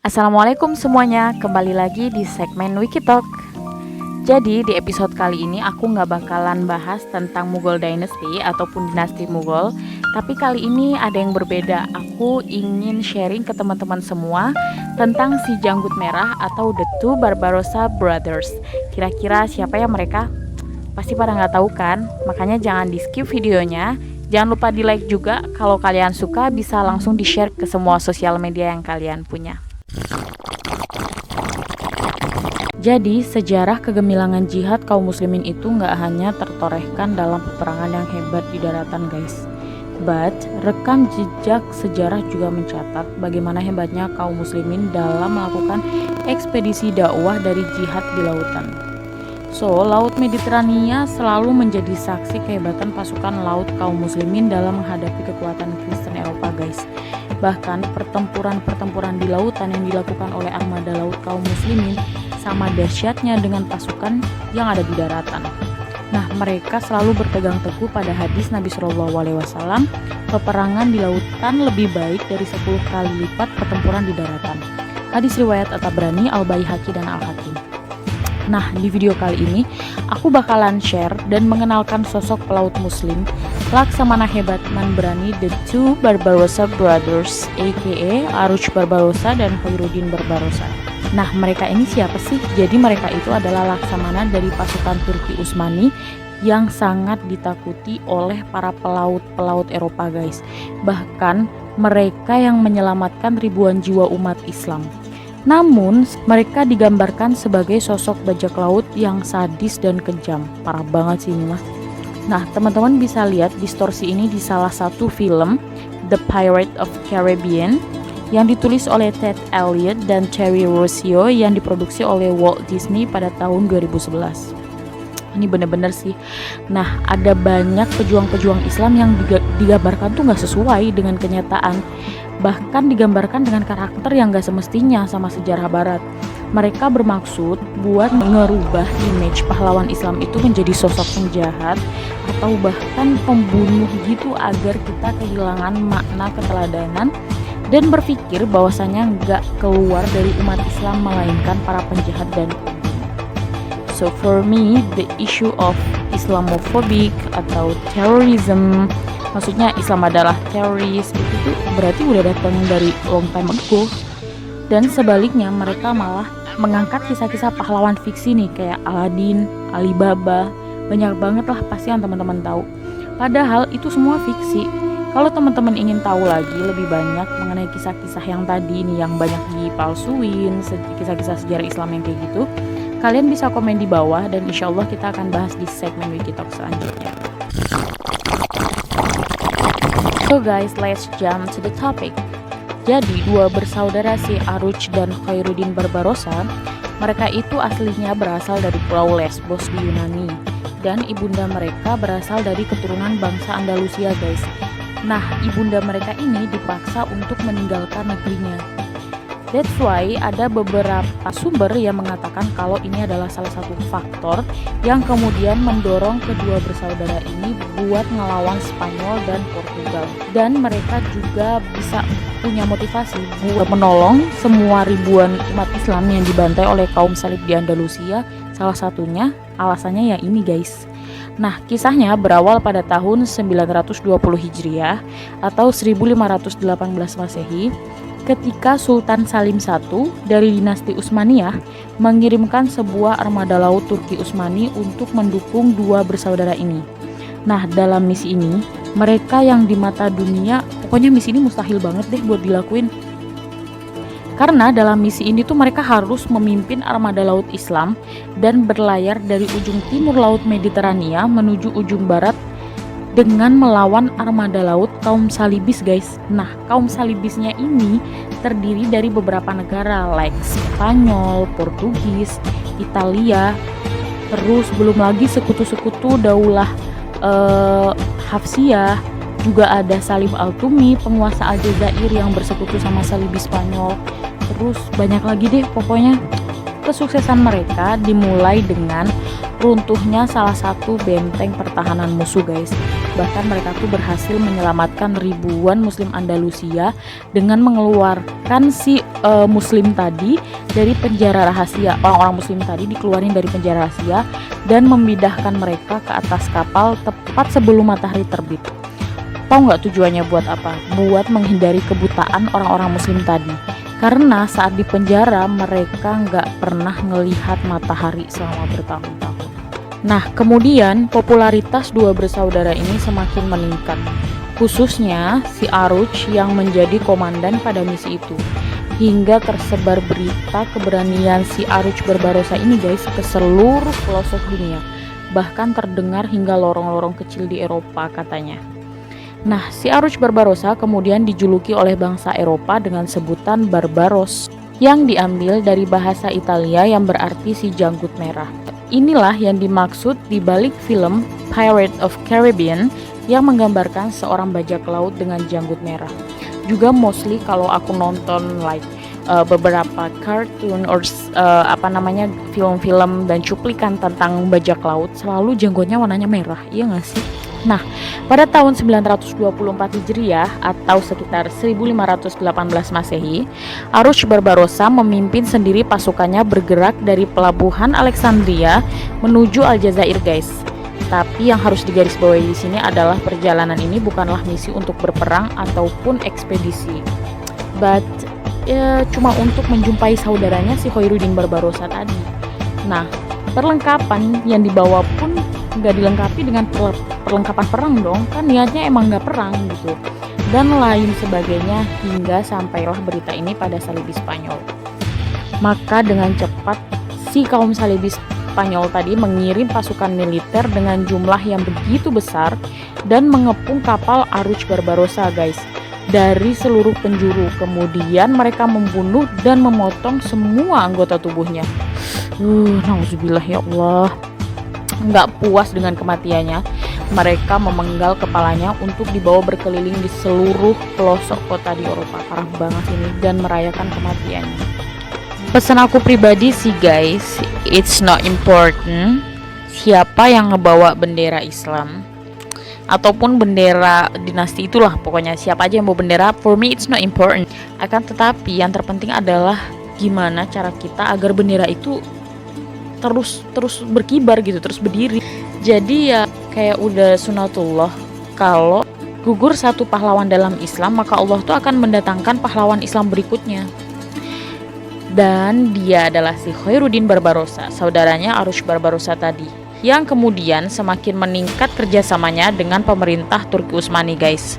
Assalamualaikum semuanya, kembali lagi di segmen Wikitalk. Jadi di episode kali ini aku nggak bakalan bahas tentang Mughal Dynasty ataupun dinasti Mughal. Tapi kali ini ada yang berbeda. Aku ingin sharing ke teman-teman semua tentang si Janggut Merah atau The Two Barbarossa Brothers. Kira-kira siapa ya mereka? Pasti pada nggak tahu kan? Makanya jangan di skip videonya. Jangan lupa di like juga. Kalau kalian suka bisa langsung di share ke semua sosial media yang kalian punya. Jadi, sejarah kegemilangan jihad kaum muslimin itu nggak hanya tertorehkan dalam peperangan yang hebat di daratan guys. But, rekam jejak sejarah juga mencatat bagaimana hebatnya kaum muslimin dalam melakukan ekspedisi dakwah dari jihad di lautan. So, Laut Mediterania selalu menjadi saksi kehebatan pasukan laut kaum muslimin dalam menghadapi kekuatan Kristen Eropa guys. Bahkan pertempuran-pertempuran di lautan yang dilakukan oleh armada laut kaum muslimin sama dahsyatnya dengan pasukan yang ada di daratan. Nah, mereka selalu berpegang teguh pada hadis Nabi SAW, peperangan di lautan lebih baik dari 10 kali lipat pertempuran di daratan. Hadis riwayat At-Tabrani, Al-Baihaqi, dan Al-Hakim. Nah, di video kali ini aku bakalan share dan mengenalkan sosok pelaut muslim Laksamana hebat man berani The Two Barbarossa Brothers aka Aruch Barbarossa dan Khairuddin Barbarossa. Nah, mereka ini siapa sih? Jadi mereka itu adalah laksamana dari pasukan Turki Utsmani yang sangat ditakuti oleh para pelaut-pelaut Eropa guys. Bahkan mereka yang menyelamatkan ribuan jiwa umat Islam. Namun, mereka digambarkan sebagai sosok bajak laut yang sadis dan kejam. Parah banget sih ini mah. Nah, teman-teman bisa lihat distorsi ini di salah satu film, The Pirate of Caribbean, yang ditulis oleh Ted Elliott dan Terry Rossio yang diproduksi oleh Walt Disney pada tahun 2011. Ini bener-bener sih. Nah, ada banyak pejuang-pejuang Islam yang digambarkan tuh nggak sesuai dengan kenyataan. Bahkan digambarkan dengan karakter yang gak semestinya sama sejarah barat. Mereka bermaksud buat ngerubah image pahlawan Islam itu menjadi sosok penjahat atau bahkan pembunuh gitu agar kita kehilangan makna keteladanan dan berpikir bahwasanya gak keluar dari umat Islam melainkan para penjahat dan pembunuh. So for me, the issue of Islamophobic atau terrorism, maksudnya Islam adalah teroris, itu tuh berarti udah datang dari long time ago. Dan sebaliknya mereka malah mengangkat kisah-kisah pahlawan fiksi nih kayak Aladin, Alibaba, banyak banget lah pasti yang teman-teman tahu. Padahal itu semua fiksi. Kalau teman-teman ingin tahu lagi lebih banyak mengenai kisah-kisah yang tadi nih yang banyak dipalsuin, kisah-kisah sejarah Islam yang kayak gitu, kalian bisa komen di bawah dan insya Allah kita akan bahas di segmen Wikitalk selanjutnya. So guys, let's jump to the topic. Jadi dua bersaudara si Aruch dan Khairuddin Barbarossa, mereka itu aslinya berasal dari Pulau Lesbos di Yunani dan ibunda mereka berasal dari keturunan bangsa Andalusia guys. Nah, ibunda mereka ini dipaksa untuk meninggalkan negerinya. That's why ada beberapa sumber yang mengatakan kalau ini adalah salah satu faktor yang kemudian mendorong kedua bersaudara ini buat ngelawan Spanyol dan Portugal. Dan mereka juga bisa punya motivasi buat menolong semua ribuan umat Islam yang dibantai oleh kaum salib di Andalusia. Salah satunya alasannya ya ini guys. Nah, kisahnya berawal pada tahun 920 Hijriah atau 1518 Masehi. Ketika Sultan Salim I dari dinasti Utsmaniyah mengirimkan sebuah armada laut Turki Utsmani untuk mendukung dua bersaudara ini. Nah, dalam misi ini, mereka yang di mata dunia, pokoknya misi ini mustahil banget deh buat dilakuin. Karena dalam misi ini tuh mereka harus memimpin armada laut Islam dan berlayar dari ujung timur Laut Mediterania menuju ujung barat dengan melawan armada laut kaum salibis guys. Nah, kaum salibisnya ini terdiri dari beberapa negara like Spanyol, Portugis, Italia, terus belum lagi sekutu-sekutu daulah Hafsiyah, juga ada Salim Al-Tumi, penguasa Aljazair yang bersekutu sama salibis Spanyol. Terus banyak lagi deh pokoknya. Kesuksesan mereka dimulai dengan runtuhnya salah satu benteng pertahanan musuh guys. Bahkan mereka tuh berhasil menyelamatkan ribuan muslim Andalusia dengan mengeluarkan si muslim tadi dari penjara rahasia. Orang-orang muslim tadi dikeluarin dari penjara rahasia dan memindahkan mereka ke atas kapal tepat sebelum matahari terbit. Tahu nggak tujuannya buat apa? Buat menghindari kebutaan orang-orang muslim tadi. Karena saat di penjara mereka nggak pernah ngelihat matahari selama bertahun-tahun. Nah, kemudian popularitas dua bersaudara ini semakin meningkat. Khususnya si Aruj yang menjadi komandan pada misi itu. Hingga tersebar berita keberanian si Aruj Barbarossa ini guys ke seluruh pelosok dunia. Bahkan terdengar hingga lorong-lorong kecil di Eropa katanya. Nah, si Aruj Barbarossa kemudian dijuluki oleh bangsa Eropa dengan sebutan Barbaros yang diambil dari bahasa Italia yang berarti si janggut merah. Inilah yang dimaksud di balik film Pirates of Caribbean yang menggambarkan seorang bajak laut dengan janggut merah. Juga mostly kalau aku nonton beberapa kartun or film-film dan cuplikan tentang bajak laut, selalu janggutnya warnanya merah, iya nggak sih? Nah, pada tahun 924 Hijriah atau sekitar 1518 Masehi, Aruj Barbarossa memimpin sendiri pasukannya bergerak dari pelabuhan Alexandria menuju Aljazair, guys. Tapi yang harus digarisbawahi di sini adalah perjalanan ini bukanlah misi untuk berperang ataupun ekspedisi, but cuma untuk menjumpai saudaranya si Khairuddin Barbarossa tadi. Nah, perlengkapan yang dibawa pun nggak dilengkapi dengan perlengkapan perang dong, kan niatnya emang nggak perang gitu, dan lain sebagainya, hingga sampailah berita ini pada Salibis Spanyol. Maka dengan cepat si kaum Salibis Spanyol tadi mengirim pasukan militer dengan jumlah yang begitu besar dan mengepung kapal Aruj Barbarossa, guys, dari seluruh penjuru. Kemudian mereka membunuh dan memotong semua anggota tubuhnya. Nauzubillah ya Allah. Nggak puas dengan kematiannya, mereka memenggal kepalanya untuk dibawa berkeliling di seluruh pelosok kota di Eropa. Parah banget ini, dan merayakan kematiannya. Pesan aku pribadi sih guys, it's not important siapa yang ngebawa bendera Islam ataupun bendera dinasti, itulah pokoknya siapa aja yang bawa bendera, for me it's not important. Akan tetapi yang terpenting adalah gimana cara kita agar bendera itu terus berkibar gitu, terus berdiri. Jadi ya kayak udah sunatullah, kalau gugur satu pahlawan dalam Islam, maka Allah tuh akan mendatangkan pahlawan Islam berikutnya. Dan dia adalah si Khairuddin Barbarossa, saudaranya Aruj Barbarossa tadi, yang kemudian semakin meningkat kerjasamanya dengan pemerintah Turki Utsmani, guys.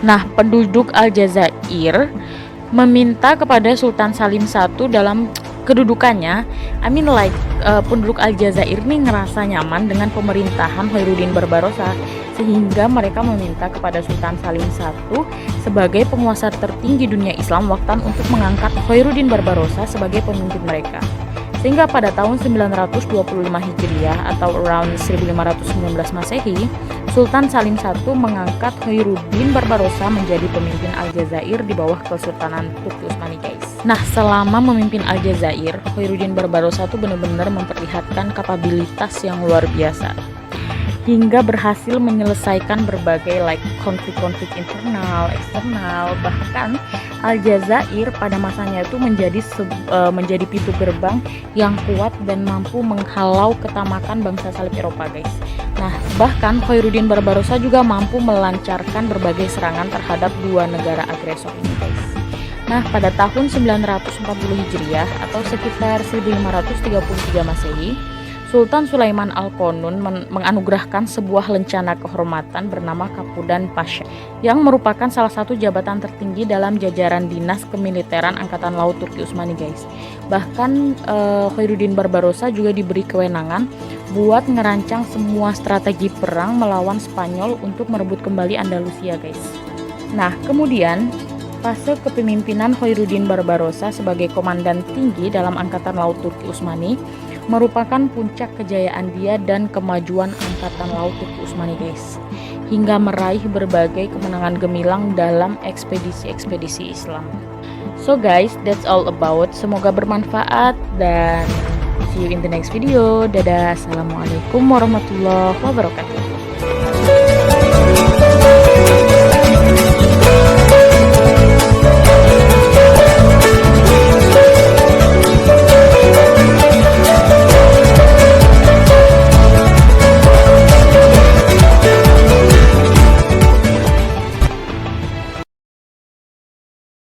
Nah, penduduk Aljazair meminta kepada Sultan Salim I dalam kedudukannya, penduduk Aljazair ini ngerasa nyaman dengan pemerintahan Khairuddin Barbarossa, sehingga mereka meminta kepada Sultan Salim I sebagai penguasa tertinggi dunia Islam waktu untuk mengangkat Khairuddin Barbarossa sebagai pemimpin mereka. Sehingga pada tahun 925 Hijriah atau around 1519 Masehi, Sultan Salim I mengangkat Khairuddin Barbarossa menjadi pemimpin Aljazair di bawah Kesultanan Turki Utsmani, guys. Nah, selama memimpin Aljazair, Khairuddin Barbarossa tuh benar-benar memperlihatkan kapabilitas yang luar biasa, hingga berhasil menyelesaikan berbagai konflik-konflik internal, eksternal. Bahkan Aljazair pada masanya itu menjadi pintu gerbang yang kuat dan mampu menghalau ketamakan bangsa salib Eropa, guys. Nah, bahkan Khairuddin Barbarossa juga mampu melancarkan berbagai serangan terhadap dua negara agresor ini, guys. Nah, pada tahun 940 Hijriah atau sekitar 1533 Masehi, Sultan Sulaiman Al-Qanun menganugerahkan sebuah lencana kehormatan bernama Kapudan Pasha, yang merupakan salah satu jabatan tertinggi dalam jajaran dinas kemiliteran Angkatan Laut Turki Utsmani, guys. Bahkan Khairuddin Barbarossa juga diberi kewenangan buat ngerancang semua strategi perang melawan Spanyol untuk merebut kembali Andalusia, guys. Nah, kemudian fase kepemimpinan Khairuddin Barbarossa sebagai komandan tinggi dalam Angkatan Laut Turki Utsmani merupakan puncak kejayaan dia dan kemajuan Angkatan Laut Turki Utsmani, guys, hingga meraih berbagai kemenangan gemilang dalam ekspedisi-ekspedisi Islam. So guys, that's all about. Semoga bermanfaat dan see you in the next video. Dadah, assalamualaikum warahmatullahi wabarakatuh.